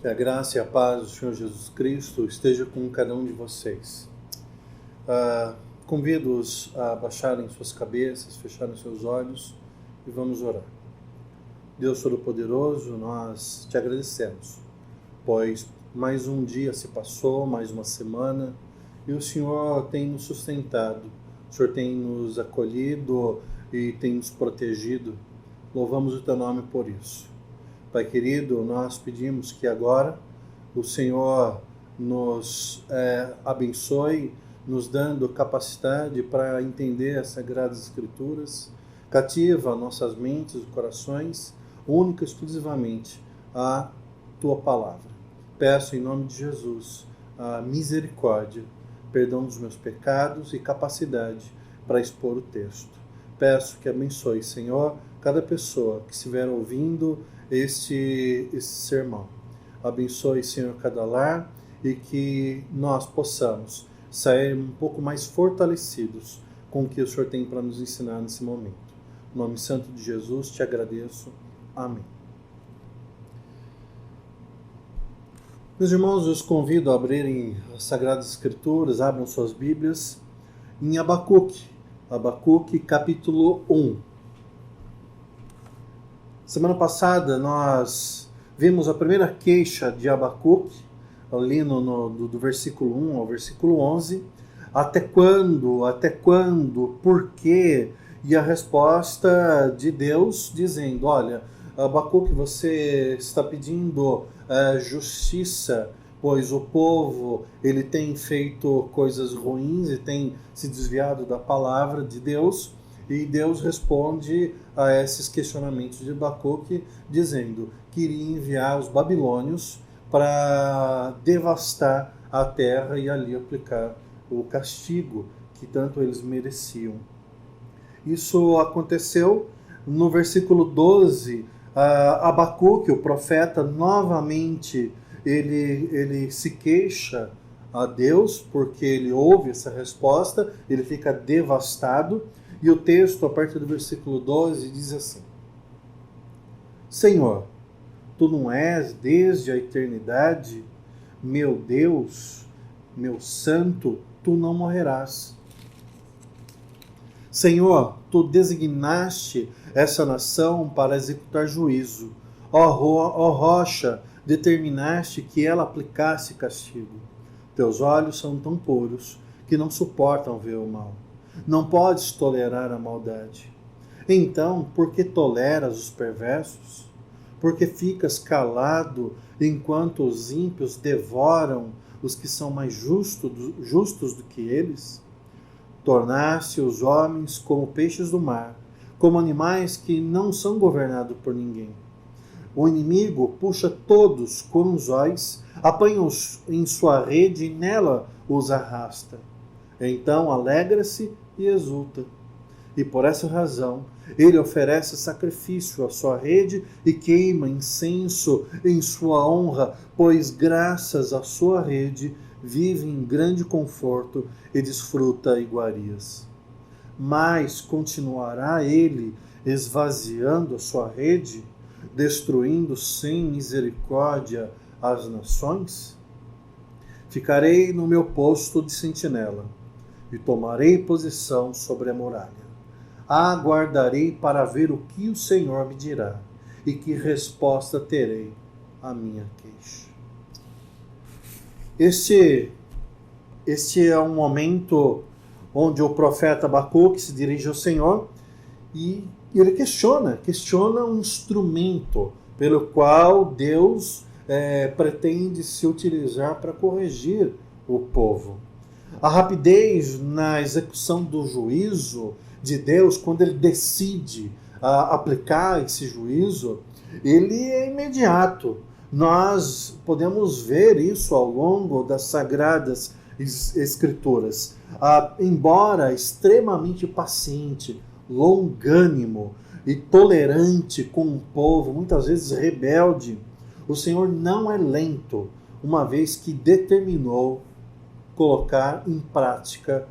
Que a graça e a paz do Senhor Jesus Cristo esteja com cada um de vocês. Convido-os a baixarem suas cabeças, fecharem seus olhos e vamos orar. Deus Todo-Poderoso, nós te agradecemos, pois mais um dia se passou, mais uma semana, e o Senhor tem nos sustentado, o Senhor tem nos acolhido e tem nos protegido. Louvamos o teu nome por isso. Pai querido, nós pedimos que agora o Senhor nos abençoe, nos dando capacidade para entender as Sagradas Escrituras, cativa nossas mentes e corações, única e exclusivamente a Tua Palavra. Peço em nome de Jesus a misericórdia, perdão dos meus pecados e capacidade para expor o texto. Peço que abençoe, Senhor, cada pessoa que estiver ouvindo este sermão. Abençoe, Senhor, cada lar e que nós possamos sair um pouco mais fortalecidos com o que o Senhor tem para nos ensinar nesse momento. Em nome santo de Jesus, te agradeço. Amém. Meus irmãos, eu os convido a abrirem as Sagradas Escrituras, abram suas Bíblias, em Abacuque capítulo 1. Semana passada nós vimos a primeira queixa de Abacuque, ali do versículo 1 ao versículo 11. Até quando? Por quê? E a resposta de Deus dizendo, olha, Abacuque, você está pedindo justiça, pois o povo ele tem feito coisas ruins e tem se desviado da palavra de Deus. E Deus responde a esses questionamentos de Abacuque, dizendo que iria enviar os babilônios para devastar a terra e ali aplicar o castigo que tanto eles mereciam. Isso aconteceu no versículo 12. Abacuque, o profeta, novamente ele se queixa a Deus, porque ele ouve essa resposta, ele fica devastado. E o texto, a partir do versículo 12, diz assim: Senhor, tu não és desde a eternidade, meu Deus, meu santo, tu não morrerás. Senhor, tu designaste essa nação para executar juízo. Ó rocha, determinaste que ela aplicasse castigo. Teus olhos são tão puros que não suportam ver o mal. Não podes tolerar a maldade. Então, por que toleras os perversos? Por que ficas calado enquanto os ímpios devoram os que são mais justos do que eles? Tornaste os homens como peixes do mar, como animais que não são governados por ninguém. O inimigo puxa todos como os anzóis, apanha-os em sua rede e nela os arrasta. Então alegra-se e exulta. E por essa razão, ele oferece sacrifício à sua rede e queima incenso em sua honra, pois graças à sua rede vive em grande conforto e desfruta iguarias. Mas continuará ele esvaziando a sua rede, destruindo sem misericórdia as nações? Ficarei no meu posto de sentinela e tomarei posição sobre a muralha. Aguardarei para ver o que o Senhor me dirá e que resposta terei à minha queixa. Este é um momento onde o profeta Abacuque se dirige ao Senhor e ele questiona um instrumento pelo qual Deus pretende se utilizar para corrigir o povo. A rapidez na execução do juízo de Deus, quando ele decide aplicar esse juízo, ele é imediato. Nós podemos ver isso ao longo das Sagradas Escrituras. Embora extremamente paciente, longânimo e tolerante com o povo, muitas vezes rebelde, o Senhor não é lento, uma vez que determinou colocar em prática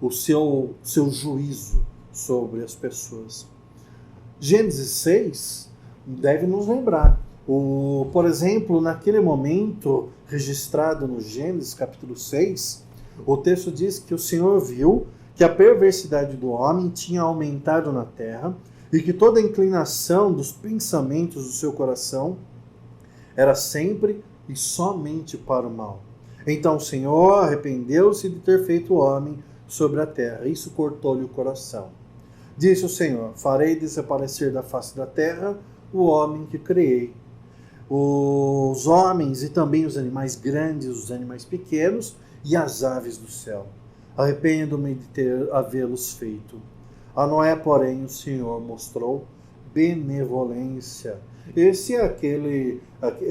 o seu juízo sobre as pessoas. Gênesis 6 deve nos lembrar Por exemplo, naquele momento registrado no Gênesis capítulo 6, o texto diz que o Senhor viu que a perversidade do homem tinha aumentado na terra e que toda a inclinação dos pensamentos do seu coração era sempre e somente para o mal. Então o Senhor arrependeu-se de ter feito o homem sobre a terra. Isso cortou-lhe o coração. Disse o Senhor: farei desaparecer da face da terra o homem que criei, os homens e também os animais grandes, os animais pequenos e as aves do céu. Arrependo-me de havê-los feito. A Noé, porém, o Senhor mostrou benevolência. Esse é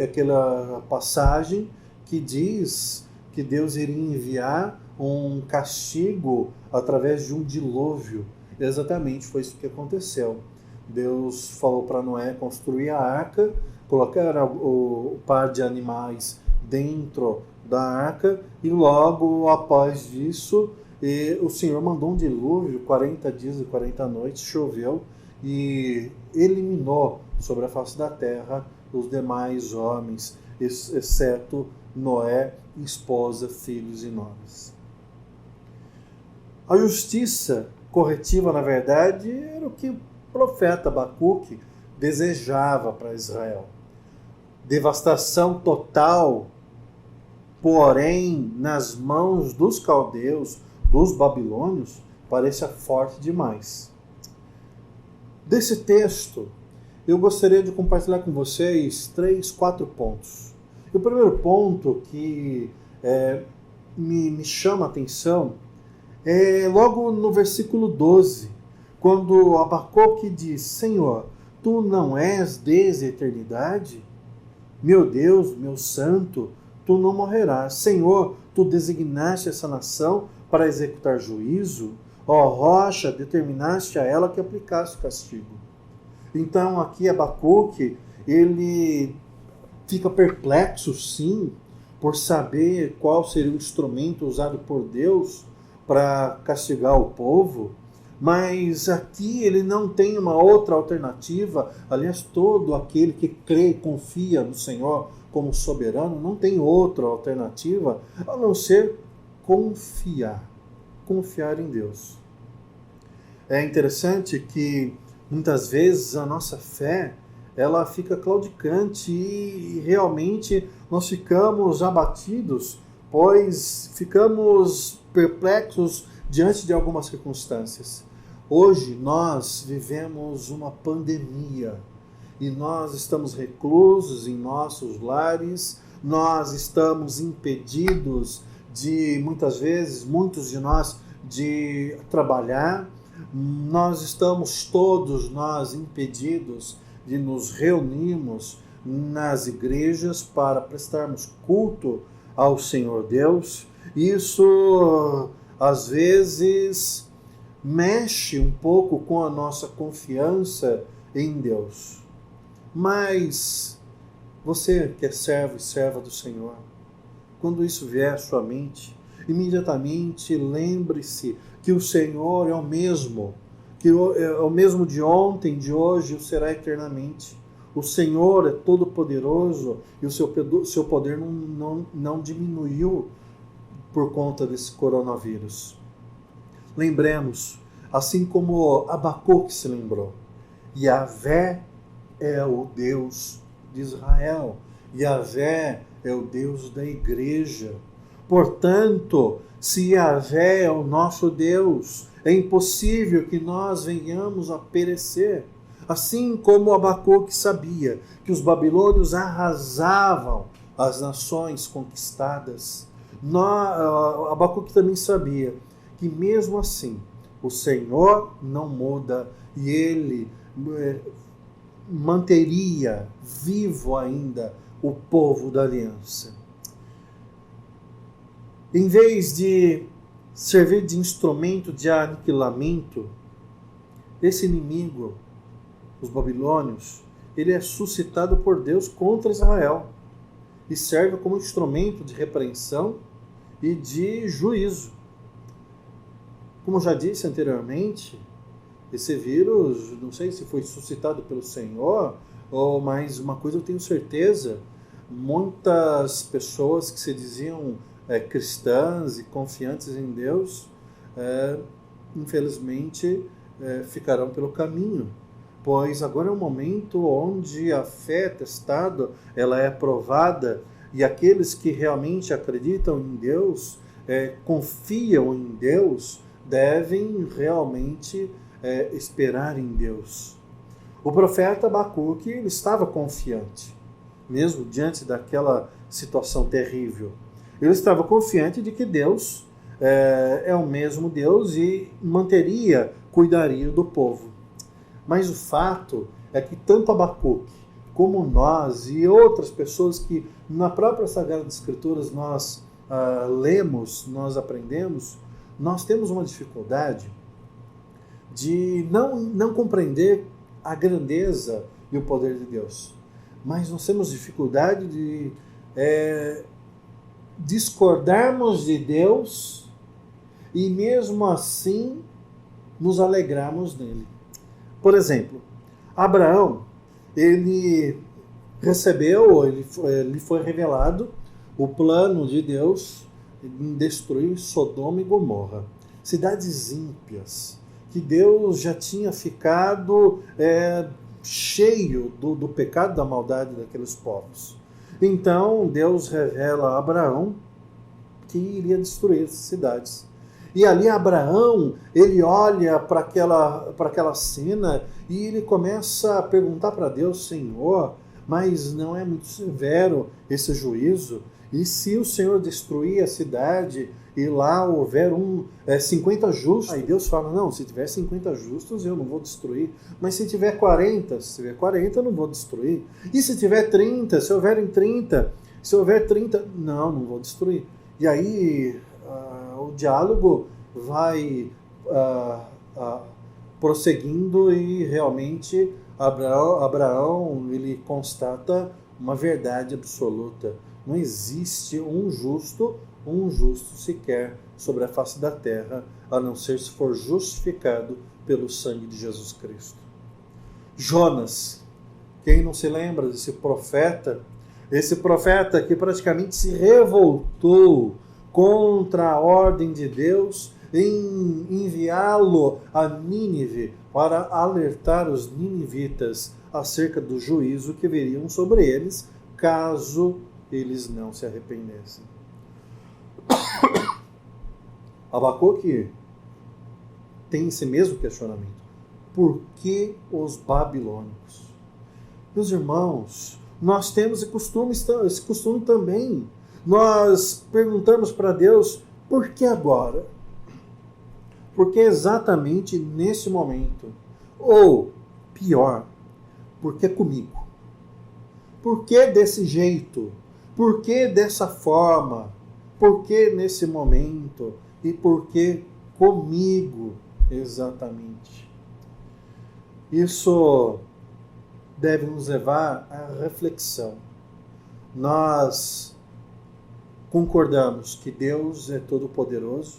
aquela passagem que diz que Deus iria enviar um castigo através de um dilúvio. Exatamente foi isso que aconteceu. Deus falou para Noé construir a arca, colocar o par de animais dentro da arca e logo após isso o Senhor mandou um dilúvio, 40 dias e 40 noites, choveu e eliminou sobre a face da terra os demais homens, exceto Noé, esposa, filhos e noras. A justiça corretiva, na verdade, era o que o profeta Abacuque desejava para Israel. Devastação total, porém, nas mãos dos caldeus, dos babilônios, parecia forte demais. Desse texto, eu gostaria de compartilhar com vocês 4 pontos. O primeiro ponto que me chama a atenção é logo no versículo 12, quando Abacuque diz: Senhor, tu não és desde a eternidade? Meu Deus, meu santo, tu não morrerás. Senhor, tu designaste essa nação para executar juízo? Ó rocha, determinaste a ela que aplicasse o castigo. Então aqui Abacuque, ele fica perplexo, sim, por saber qual seria o instrumento usado por Deus para castigar o povo, mas aqui ele não tem uma outra alternativa. Aliás, todo aquele que crê e confia no Senhor como soberano não tem outra alternativa a não ser confiar em Deus. É interessante que muitas vezes a nossa fé ela fica claudicante e realmente nós ficamos abatidos, pois ficamos perplexos diante de algumas circunstâncias. Hoje nós vivemos uma pandemia e nós estamos reclusos em nossos lares, nós estamos impedidos de, muitas vezes, muitos de nós, de trabalhar, todos nós impedidos de nos reunirmos nas igrejas para prestarmos culto ao Senhor Deus. Isso, às vezes, mexe um pouco com a nossa confiança em Deus. Mas você que é servo e serva do Senhor, quando isso vier à sua mente, imediatamente lembre-se que o Senhor é o mesmo, que é o mesmo de ontem, de hoje e o será eternamente. O Senhor é todo poderoso e o seu poder não diminuiu por conta desse coronavírus. Lembremos, assim como Abacuque se lembrou, Yahvé é o Deus de Israel, Yahvé é o Deus da igreja. Portanto, se Yahvé é o nosso Deus, é impossível que nós venhamos a perecer. Assim como Abacuque sabia que os babilônios arrasavam as nações conquistadas, Abacuque também sabia que mesmo assim o Senhor não muda e ele manteria vivo ainda o povo da aliança. Em vez de servir de instrumento de aniquilamento, esse inimigo, os babilônios, ele é suscitado por Deus contra Israel e serve como instrumento de repreensão e de juízo. Como já disse anteriormente, esse vírus, não sei se foi suscitado pelo Senhor, Oh, mas uma coisa eu tenho certeza, muitas pessoas que se diziam cristãs e confiantes em Deus, infelizmente ficarão pelo caminho, pois agora é um momento onde a fé testada, ela é provada, e aqueles que realmente acreditam em Deus, confiam em Deus, devem realmente esperar em Deus. O profeta Abacuque, ele estava confiante, mesmo diante daquela situação terrível. Ele estava confiante de que Deus é o mesmo Deus e cuidaria do povo. Mas o fato é que tanto Abacuque como nós e outras pessoas que na própria Sagrada Escrituras nós lemos, nós aprendemos, nós temos uma dificuldade de não compreender a grandeza e o poder de Deus. Mas nós temos dificuldade de discordarmos de Deus e mesmo assim nos alegrarmos nele. Por exemplo, Abraão, ele recebeu, lhe foi revelado o plano de Deus em destruir Sodoma e Gomorra, cidades ímpias, que Deus já tinha ficado cheio do pecado, da maldade daqueles povos. Então Deus revela a Abraão que iria destruir essas cidades. E ali Abraão, ele olha para aquela cena e ele começa a perguntar para Deus: Senhor, mas não é muito severo esse juízo? E se o Senhor destruir a cidade e lá houver 50 justos? Aí Deus fala: não, se tiver 50 justos eu não vou destruir. Mas se tiver 40, eu não vou destruir. E se tiver 30, se houver 30, não vou destruir. E aí o diálogo vai prosseguindo e realmente Abraão ele constata uma verdade absoluta. Não existe um justo sequer sobre a face da terra, a não ser se for justificado pelo sangue de Jesus Cristo. Jonas, quem não se lembra desse profeta? Esse profeta que praticamente se revoltou contra a ordem de Deus em enviá-lo a Nínive para alertar os ninivitas acerca do juízo que viriam sobre eles caso eles não se arrependessem. Abacuque tem esse mesmo questionamento. Por que os babilônicos? Meus irmãos, nós temos esse costume também. Nós perguntamos para Deus: por que agora? Por que exatamente nesse momento? Ou, pior, por que comigo? Por que desse jeito? Por que dessa forma? Por que nesse momento? E por que comigo exatamente? Isso deve nos levar à reflexão. Nós concordamos que Deus é todo-poderoso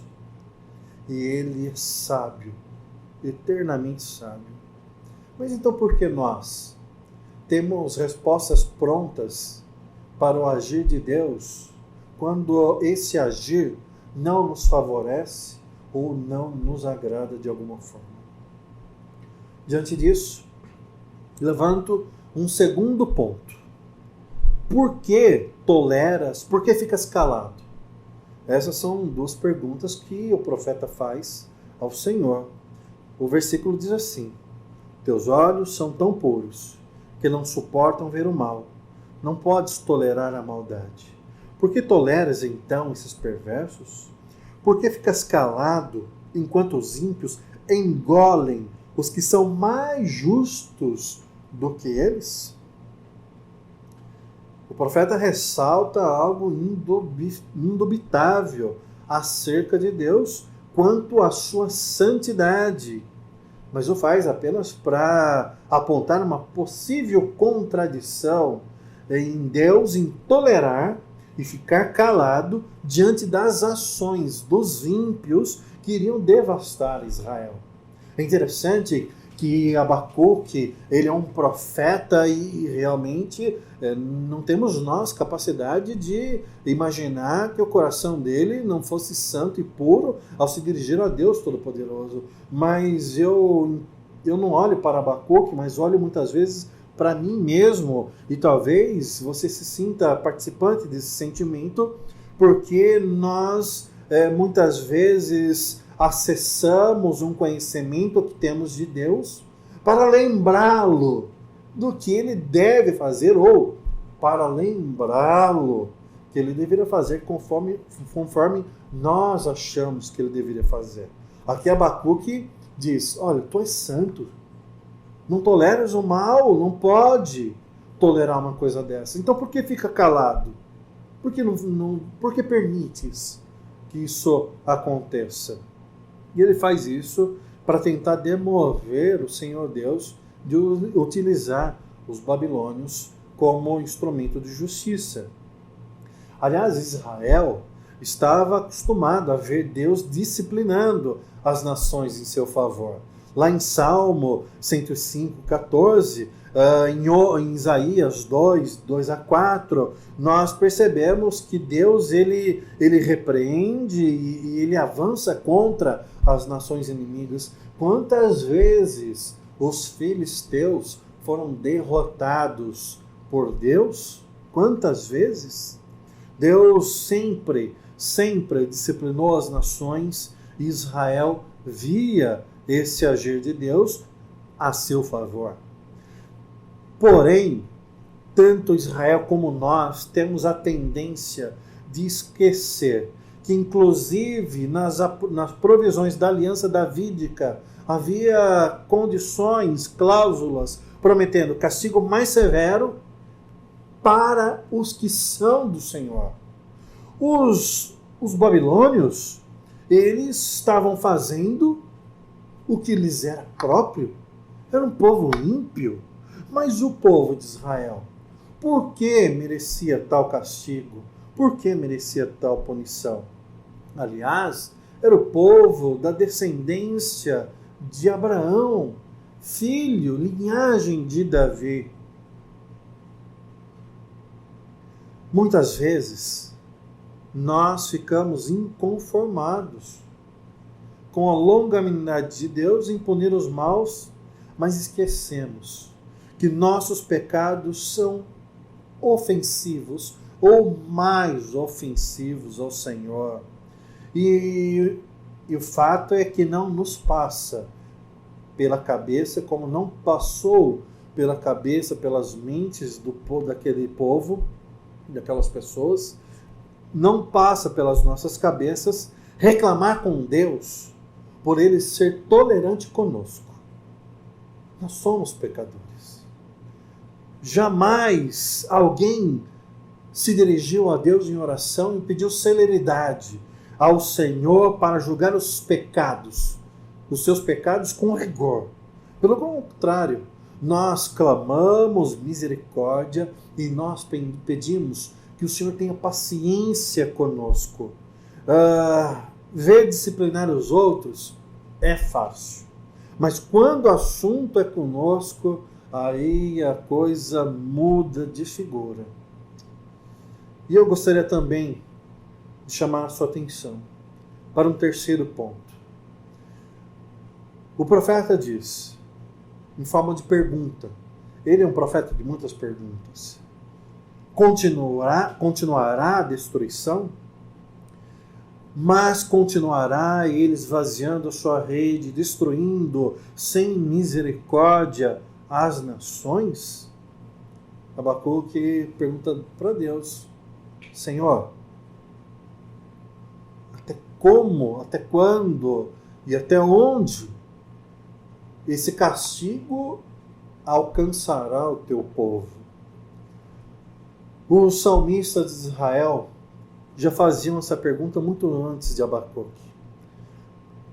e Ele é sábio, eternamente sábio. Mas então por que nós temos respostas prontas para o agir de Deus quando esse agir não nos favorece ou não nos agrada de alguma forma? Diante disso, levanto um segundo ponto. Por que toleras? Por que ficas calado? Essas são duas perguntas que o profeta faz ao Senhor. O versículo diz assim: teus olhos são tão puros que não suportam ver o mal. Não podes tolerar a maldade. Por que toleras então esses perversos? Por que ficas calado enquanto os ímpios engolem os que são mais justos do que eles? O profeta ressalta algo indubitável acerca de Deus quanto à sua santidade, mas o faz apenas para apontar uma possível contradição em Deus em tolerar e ficar calado diante das ações dos ímpios que iriam devastar Israel. É interessante que Abacuque, ele é um profeta e realmente não temos nós capacidade de imaginar que o coração dele não fosse santo e puro ao se dirigir a Deus Todo-Poderoso. Mas eu não olho para Abacuque, mas olho muitas vezes para mim mesmo, e talvez você se sinta participante desse sentimento, porque nós muitas vezes acessamos um conhecimento que temos de Deus para lembrá-lo do que ele deve fazer, ou para lembrá-lo que ele deveria fazer conforme nós achamos que ele deveria fazer. Aqui Abacuque diz, olha, tu és santo, não toleras o mal, não pode tolerar uma coisa dessa. Então por que fica calado? Por que permites que isso aconteça? E ele faz isso para tentar demover o Senhor Deus de utilizar os babilônios como instrumento de justiça. Aliás, Israel estava acostumado a ver Deus disciplinando as nações em seu favor. Lá em Salmo 105, 14, em Isaías 2 a 4, nós percebemos que Deus ele repreende e ele avança contra as nações inimigas. Quantas vezes os filisteus foram derrotados por Deus? Quantas vezes? Deus sempre disciplinou as nações e Israel via esse agir de Deus a seu favor. Porém, tanto Israel como nós temos a tendência de esquecer que, inclusive, nas provisões da aliança davídica, havia condições, cláusulas, prometendo castigo mais severo para os que são do Senhor. Os babilônios, eles estavam fazendo o que lhes era próprio. Era um povo ímpio. Mas o povo de Israel, por que merecia tal castigo? Por que merecia tal punição? Aliás, era o povo da descendência de Abraão, filho, linhagem de Davi. Muitas vezes, nós ficamos inconformados com a longanimidade de Deus em punir os maus, mas esquecemos que nossos pecados são ofensivos ou mais ofensivos ao Senhor. E o fato é que não nos passa pela cabeça, como não passou pela cabeça, pelas mentes daquele povo, daquelas pessoas, não passa pelas nossas cabeças reclamar com Deus por ele ser tolerante conosco. Nós somos pecadores. Jamais alguém se dirigiu a Deus em oração e pediu celeridade ao Senhor para julgar os seus pecados com rigor. Pelo contrário, nós clamamos misericórdia e nós pedimos que o Senhor tenha paciência conosco. Ver disciplinar os outros é fácil, mas quando o assunto é conosco, aí a coisa muda de figura. E eu gostaria também de chamar a sua atenção para um terceiro ponto. O profeta diz, em forma de pergunta, ele é um profeta de muitas perguntas. Continuará a destruição? Mas continuará ele esvaziando a sua rede, destruindo sem misericórdia as nações? Abacuque pergunta para Deus, Senhor, até como, até quando e até onde esse castigo alcançará o teu povo? Os salmistas de Israel já faziam essa pergunta muito antes de Abacuque.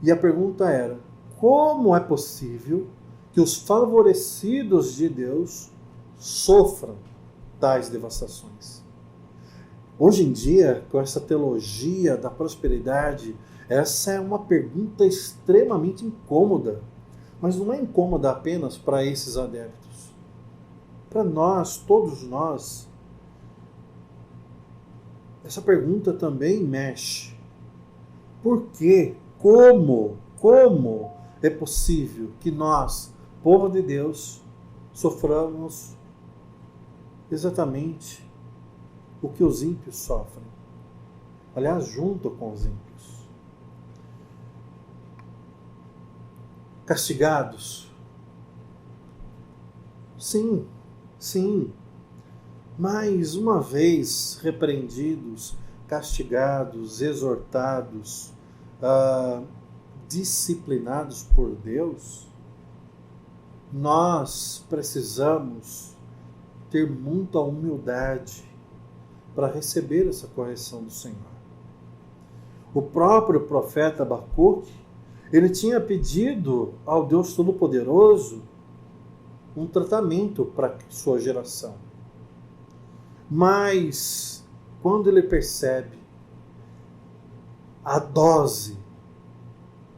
E a pergunta era, como é possível que os favorecidos de Deus sofram tais devastações? Hoje em dia, com essa teologia da prosperidade, essa é uma pergunta extremamente incômoda. Mas não é incômoda apenas para esses adeptos. Para nós, todos nós, essa pergunta também mexe. Por quê? Como é possível que nós, povo de Deus, soframos exatamente o que os ímpios sofrem? Aliás, junto com os ímpios. Castigados? Sim, sim. Mais uma vez repreendidos, castigados, exortados, disciplinados por Deus, nós precisamos ter muita humildade para receber essa correção do Senhor. O próprio profeta Abacuque, ele tinha pedido ao Deus Todo-Poderoso um tratamento para sua geração. Mas, quando ele percebe a dose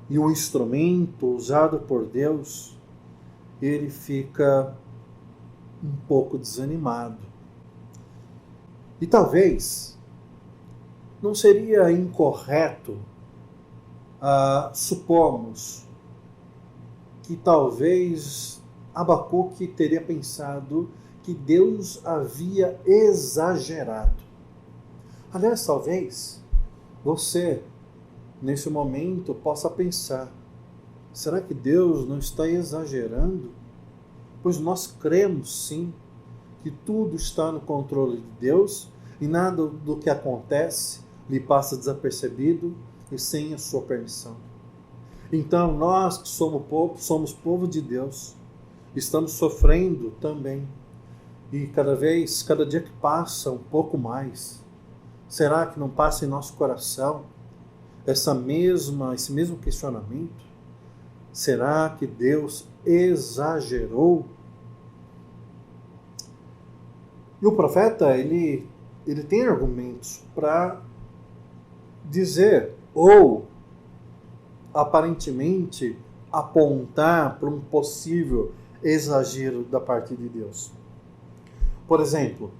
e o instrumento usado por Deus, ele fica um pouco desanimado. E talvez não seria incorreto supormos que talvez Abacuque teria pensado que Deus havia exagerado. Aliás, talvez você, nesse momento, possa pensar: será que Deus não está exagerando? Pois nós cremos, sim, que tudo está no controle de Deus e nada do que acontece lhe passa desapercebido e sem a sua permissão. Então, nós que somos povo de Deus, estamos sofrendo também. E cada dia que passa, um pouco mais. Será que não passa em nosso coração esse mesmo questionamento? Será que Deus exagerou? E o profeta, ele tem argumentos para dizer, ou aparentemente apontar para um possível exagero da parte de Deus. Por exemplo,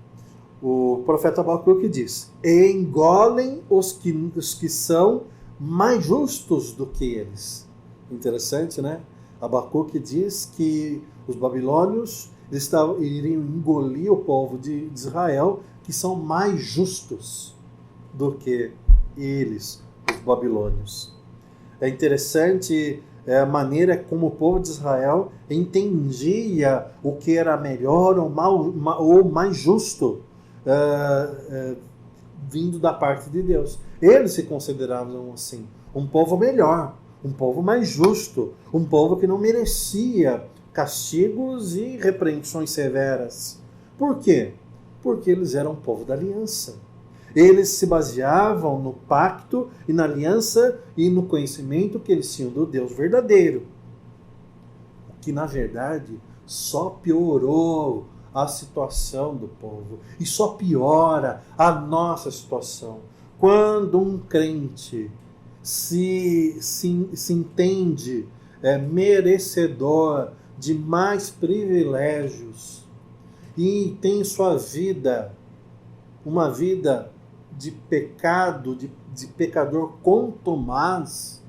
o profeta Abacuque diz: engolem os que são mais justos do que eles. Interessante, né? Abacuque diz que os babilônios iriam engolir o povo de Israel, que são mais justos do que eles, os babilônios. É interessante a maneira como o povo de Israel entendia o que era melhor ou mais justo vindo da parte de Deus. Eles se consideravam assim, um povo melhor, um povo mais justo, um povo que não merecia castigos e repreensões severas. Por quê? Porque eles eram um povo da aliança. Eles se baseavam no pacto e na aliança e no conhecimento que eles tinham do Deus verdadeiro. O que, na verdade, só piorou a situação do povo. E só piora a nossa situação. Quando um crente se entende merecedor de mais privilégios e tem sua vida, uma vida de pecado, de pecador contumaz,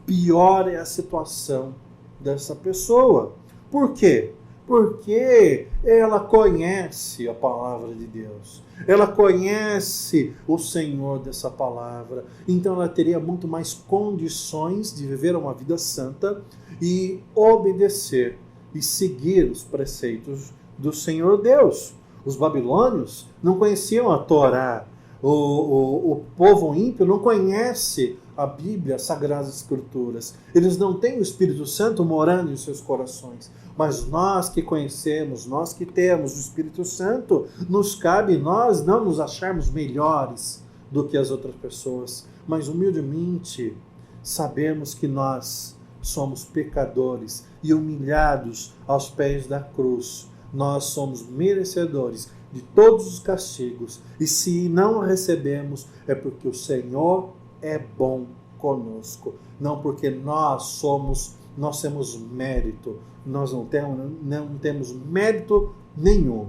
pior é a situação dessa pessoa. Por quê? Porque ela conhece a palavra de Deus, ela conhece o Senhor dessa palavra, então ela teria muito mais condições de viver uma vida santa e obedecer e seguir os preceitos do Senhor Deus. Os babilônios não conheciam a Torá. O povo ímpio não conhece a Bíblia, as Sagradas Escrituras. Eles não têm o Espírito Santo morando em seus corações. Mas nós que conhecemos, nós que temos o Espírito Santo, nos cabe nós não nos acharmos melhores do que as outras pessoas, mas humildemente sabemos que nós somos pecadores e humilhados aos pés da cruz. Nós somos merecedores de todos os castigos, e se não recebemos, é porque o Senhor é bom conosco, não porque nós somos nós temos mérito. Nós não temos mérito nenhum.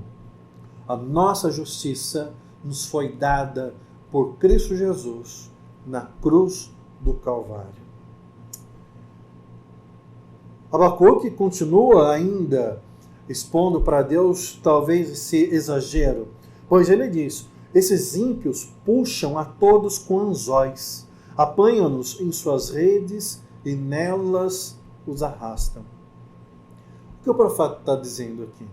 A nossa justiça nos foi dada por Cristo Jesus na cruz do Calvário. Abacuque continua ainda expondo para Deus talvez esse exagero, pois ele diz: esses ímpios puxam a todos com anzóis, apanham-nos em suas redes e nelas os arrastam. O que o profeta está dizendo aqui?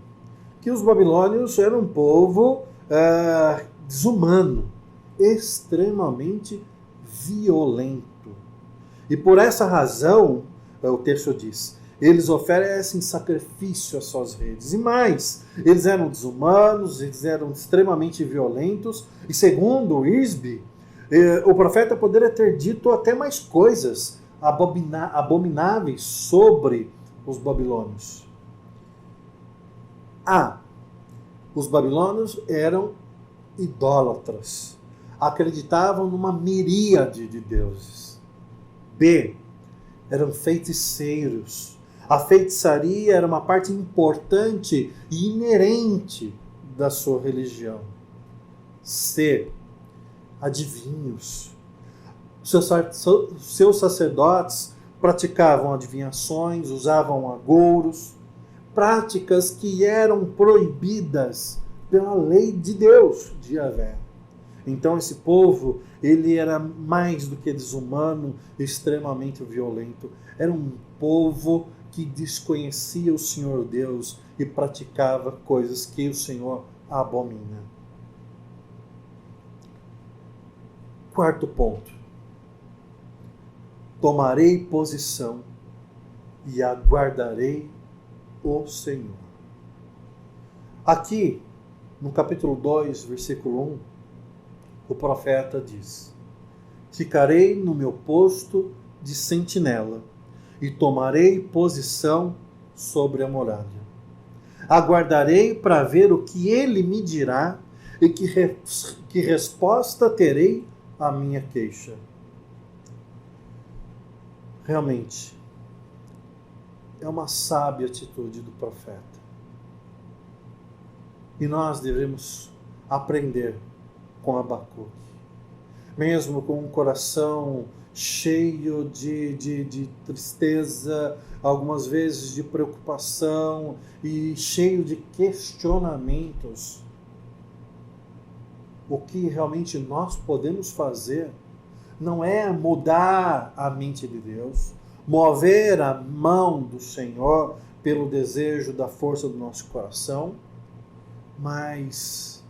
Que os babilônios eram um povo desumano, extremamente violento. E por essa razão, o texto diz, eles oferecem sacrifício às suas redes. E mais, eles eram desumanos, eles eram extremamente violentos. E segundo Isbe, o profeta poderia ter dito até mais coisas abomináveis sobre os babilônios. A. Os babilônios eram idólatras. Acreditavam numa miríade de deuses. B. Eram feiticeiros. A feitiçaria era uma parte importante e inerente da sua religião. C. Adivinhos. Seus sacerdotes praticavam adivinhações, usavam agouros, práticas que eram proibidas pela lei de Deus, de Yahvé. Então esse povo, ele era mais do que desumano, extremamente violento. Era um povo que desconhecia o Senhor Deus e praticava coisas que o Senhor abomina. Quarto ponto. Tomarei posição e aguardarei o Senhor. Aqui, no capítulo 2, versículo 1, o profeta diz: ficarei no meu posto de sentinela e tomarei posição sobre a muralha. Aguardarei para ver o que ele me dirá e que resposta terei à minha queixa. Realmente, é uma sábia atitude do profeta. E nós devemos aprender com Abacuque. Mesmo com um coração cheio de tristeza, algumas vezes de preocupação e cheio de questionamentos, o que realmente nós podemos fazer não é mudar a mente de Deus, mover a mão do Senhor pelo desejo da força do nosso coração, mas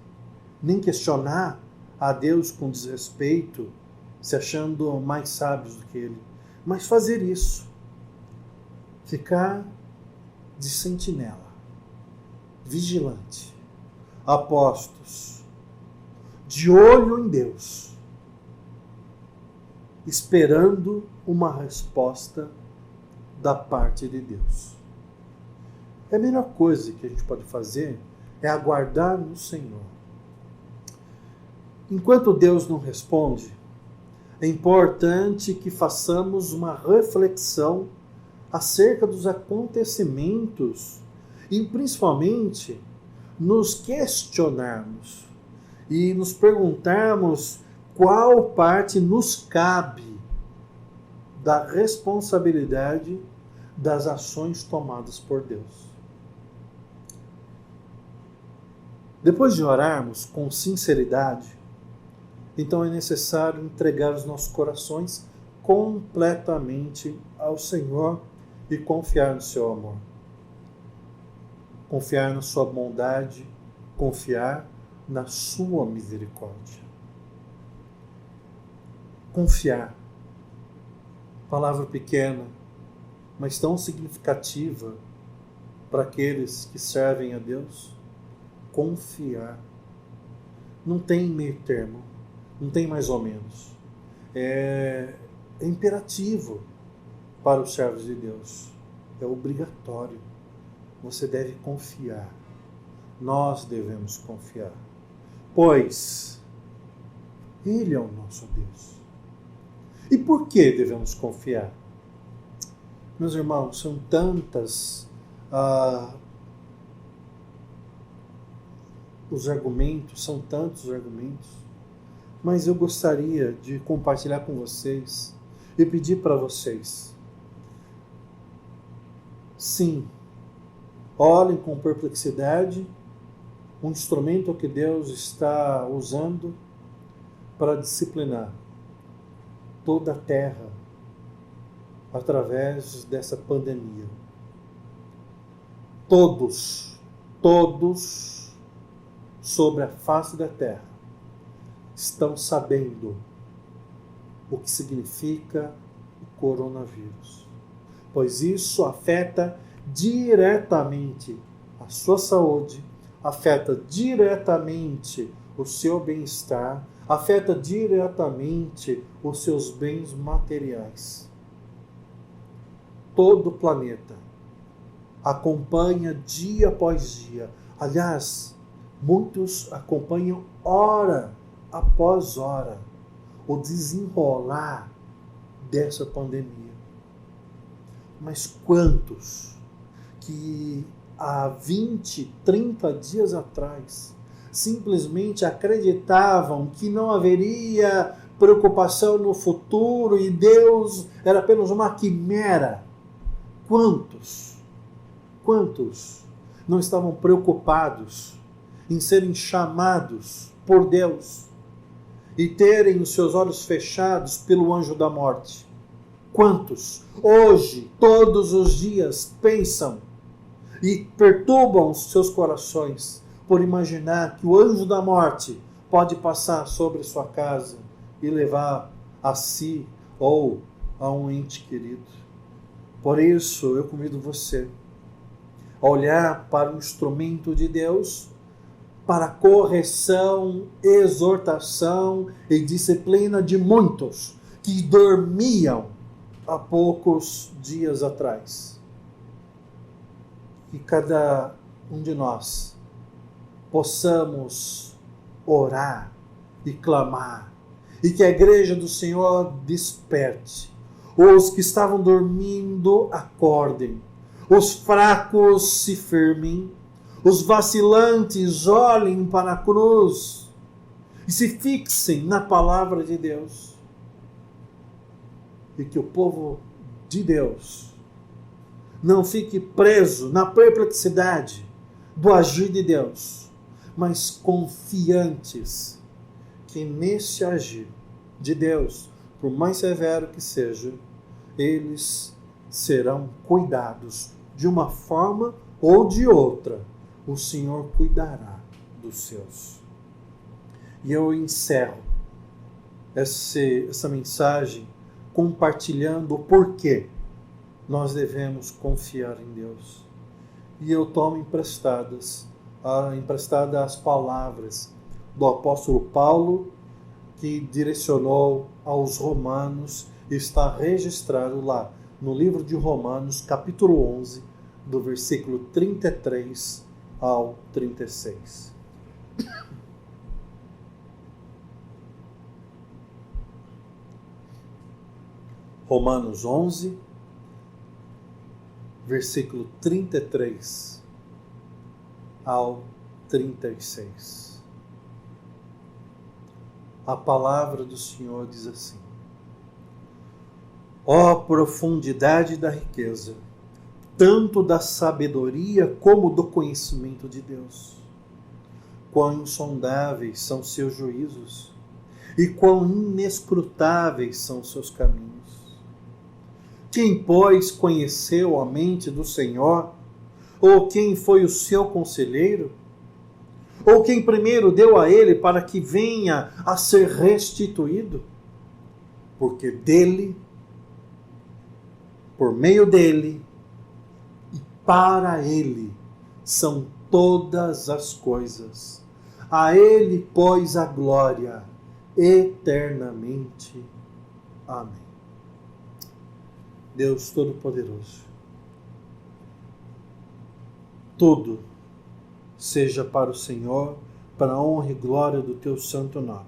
nem questionar a Deus com desrespeito, se achando mais sábios do que Ele, mas fazer isso, ficar de sentinela, vigilante, apostos, de olho em Deus, esperando uma resposta da parte de Deus. A melhor coisa que a gente pode fazer é aguardar no Senhor. Enquanto Deus não responde, é importante que façamos uma reflexão acerca dos acontecimentos e principalmente nos questionarmos e nos perguntarmos qual parte nos cabe da responsabilidade das ações tomadas por Deus. Depois de orarmos com sinceridade, então é necessário entregar os nossos corações completamente ao Senhor e confiar no seu amor. Confiar na sua bondade, confiar na sua misericórdia. Confiar. Palavra pequena, mas tão significativa para aqueles que servem a Deus. Confiar. Não tem meio termo, não tem mais ou menos. É imperativo para os servos de Deus. É obrigatório. Você deve confiar. Nós devemos confiar. Pois Ele é o nosso Deus. E por que devemos confiar? Meus irmãos, são tantas os argumentos, são tantos os argumentos, mas eu gostaria de compartilhar com vocês e pedir para vocês, sim, olhem com perplexidade um instrumento que Deus está usando para disciplinar toda a terra através dessa pandemia. Todos sobre a face da terra estão sabendo o que significa o coronavírus, pois isso afeta diretamente a sua saúde, afeta diretamente o seu bem-estar, afeta diretamente os seus bens materiais. Todo o planeta acompanha dia após dia. Aliás, muitos acompanham hora após hora o desenrolar dessa pandemia. Mas quantos que há 20, 30 dias atrás simplesmente acreditavam que não haveria preocupação no futuro e Deus era apenas uma quimera? Quantos não estavam preocupados em serem chamados por Deus e terem os seus olhos fechados pelo anjo da morte? Quantos hoje, todos os dias, pensam e perturbam os seus corações por imaginar que o anjo da morte pode passar sobre sua casa e levar a si ou a um ente querido? Por isso, eu convido você a olhar para o instrumento de Deus para correção, exortação e disciplina de muitos que dormiam há poucos dias atrás. Que cada um de nós possamos orar e clamar, e que a igreja do Senhor desperte. Os que estavam dormindo, acordem. Os fracos se firmem. Os vacilantes olhem para a cruz e se fixem na palavra de Deus. E que o povo de Deus não fique preso na perplexidade do agir de Deus, mas confiantes que nesse agir de Deus, por mais severo que seja, eles serão cuidados de uma forma ou de outra. O Senhor cuidará dos seus. E eu encerro essa mensagem compartilhando o porquê nós devemos confiar em Deus. E eu tomo emprestadas as palavras do apóstolo Paulo, que direcionou aos romanos, e está registrado lá no livro de Romanos, capítulo 11, do versículo 33 ao 36. Romanos 11, versículo 33 ao 36. A palavra do Senhor diz assim: ó profundidade da riqueza, tanto da sabedoria como do conhecimento de Deus! Quão insondáveis são seus juízos, e quão inescrutáveis são seus caminhos! Quem, pois, conheceu a mente do Senhor? Ou quem foi o seu conselheiro? Ou quem primeiro deu a ele para que venha a ser restituído? Porque dele, por meio dele e para ele são todas as coisas. A ele, pois, a glória eternamente. Amém. Deus Todo-Poderoso, tudo seja para o Senhor, para a honra e glória do teu santo nome.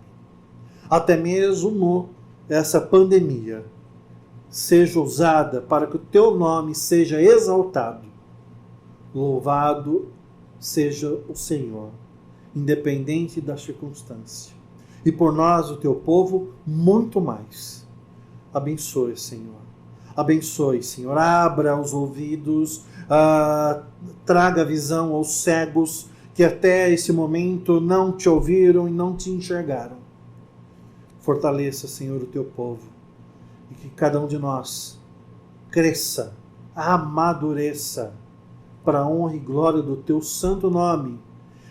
Até mesmo essa pandemia seja usada para que o teu nome seja exaltado. Louvado seja o Senhor, independente da circunstância. E por nós, o teu povo, muito mais. Abençoe, Senhor. Abençoe, Senhor. Abra os ouvidos, traga visão aos cegos que até esse momento não te ouviram e não te enxergaram. Fortaleça, Senhor, o teu povo. E que cada um de nós cresça, amadureça para a honra e glória do teu santo nome.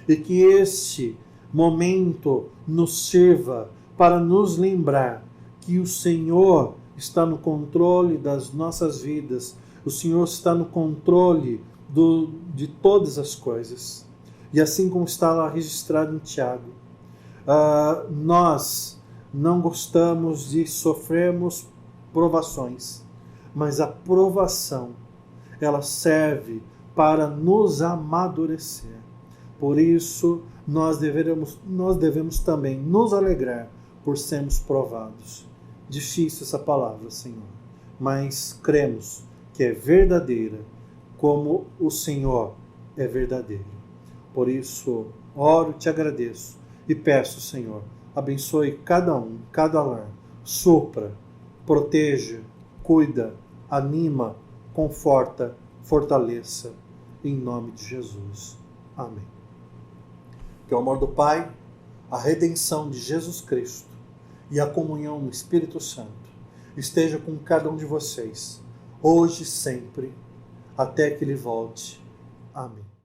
E que este momento nos sirva para nos lembrar que o Senhor está no controle das nossas vidas. O Senhor está no controle de todas as coisas. E assim como está lá registrado em Tiago, nós não gostamos de sofrermos provações, mas a provação, ela serve para nos amadurecer. Por isso, nós devemos também nos alegrar por sermos provados. Difícil essa palavra, Senhor, mas cremos que é verdadeira, como o Senhor é verdadeiro. Por isso, oro, te agradeço e peço, Senhor, abençoe cada um, cada lar, supra, proteja, cuida, anima, conforta, fortaleça, em nome de Jesus. Amém. Que o amor do Pai, a redenção de Jesus Cristo e a comunhão no Espírito Santo esteja com cada um de vocês, hoje e sempre, até que Ele volte. Amém.